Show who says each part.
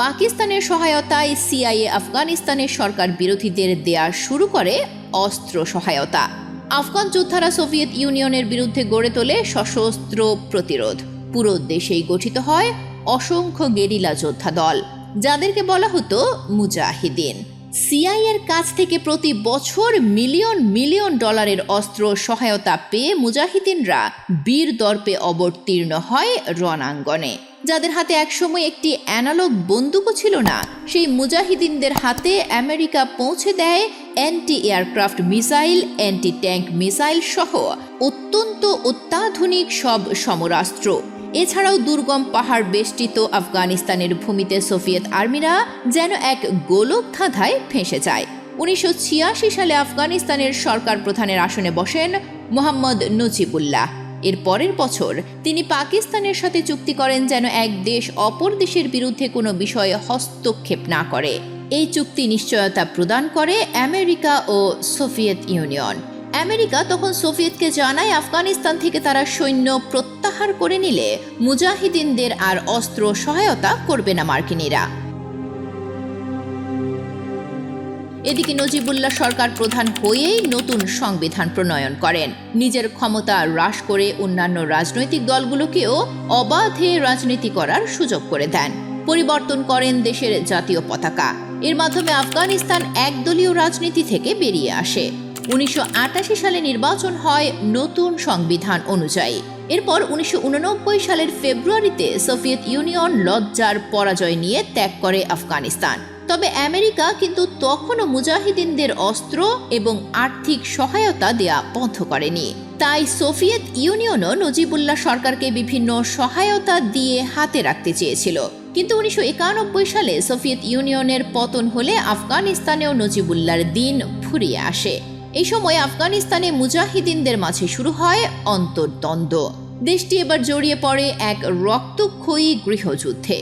Speaker 1: পাকিস্তানের সহায়তায় সিআইএ আফগানিস্তানের সরকার বিরোধীদের দেয়া শুরু করে অস্ত্র সহায়তা। আফগান যোদ্ধারা সোভিয়েত ইউনিয়নের বিরুদ্ধে গড়ে তোলে সশস্ত্র প্রতিরোধ। পুরো দেশেই গঠিত হয় অসংখ্য গেরিলা যোদ্ধা দল, যাদেরকে বলা হতো মুজাহিদিন। সিআইএর কাছ থেকে প্রতি বছর মিলিয়ন মিলিয়ন ডলারের অস্ত্র সহায়তা পেয়ে মুজাহিদিনরা বীর দর্পে অবতীর্ণ হয় রণাঙ্গনে। যাদের হাতে একসময় একটি অ্যানালগ বন্দুকও ছিল না, সেই মুজাহিদিনদের হাতে আমেরিকা পৌঁছে দেয় anti aircraft missile, anti tank missile সহ অত্যন্ত অত্যাধুনিক সব সমরাস্ত্র। এছাড়াও দুর্গম পাহাড় বেষ্টিত আফগানিস্তানের ভূমিতে সোভিয়েত আর্মিরা যেন এক গোলক ধাঁধায় ফেঁসে যায়। 1986 সালে আফগানিস্তানের সরকার প্রধানের আসনে বসেন মোহাম্মদ নজিবুল্লাহ। এর পরের বছর তিনি পাকিস্তানের সাথে চুক্তি করেন যেন এক দেশ অপর দেশের বিরুদ্ধে কোনো বিষয়ে হস্তক্ষেপ না করে। এই চুক্তি নিশ্চয়তা প্রদান করে আমেরিকা ও সোভিয়েত ইউনিয়ন। আমেরিকা তখন সোভিয়েতকে জানায় আফগানিস্তান থেকে তারা সৈন্য প্রত্যাহার করে নিলে মুজাহিদিনদের আর অস্ত্র সহায়তা করবে না মার্কিনীরা। এদিকে নজিবুল্লাহ সরকার প্রধান হয়েই নতুন সংবিধান প্রণয়ন করেন। নিজের ক্ষমতা হ্রাস করে অন্যান্য রাজনৈতিক দলগুলোকেও অবাধে রাজনীতি করার সুযোগ করে দেন। পরিবর্তন করেন দেশের জাতীয় পতাকা। এর মাধ্যমে আফগানিস্তান একদলীয় রাজনীতি থেকে বেরিয়ে আসে। 1988 সালে নির্বাচন হয় নতুন সংবিধান অনুযায়ী। এরপর 1989 সালের ফেব্রুয়ারিতে সোভিয়েত ইউনিয়ন লজ্জার পরাজয় নিয়ে ত্যাগ করে আফগানিস্তান। তবে আমেরিকা কিন্তু তখনও মুজাহিদিনদের অস্ত্র এবং আর্থিক সহায়তা দেয়া বন্ধ করেনি। তাই সোভিয়েত ইউনিয়নও নজিবুল্লাহ সরকারকে বিভিন্ন সহায়তা দিয়ে হাতে রাখতে চেয়েছিল। কিন্তু 1991 সালে সোভিয়েত ইউনিয়নের পতন হলে আফগানিস্তানেও নজিবুল্লাহর দিন ফুরিয়ে আসে। এই সময় আফগানিস্তানে মুজাহিদিনদের মাঝে শুরু হয় অন্তর্দ্বন্দ্ব। দেশটি এবার জড়িয়ে পড়ে এক রক্তক্ষয়ী গৃহযুদ্ধে।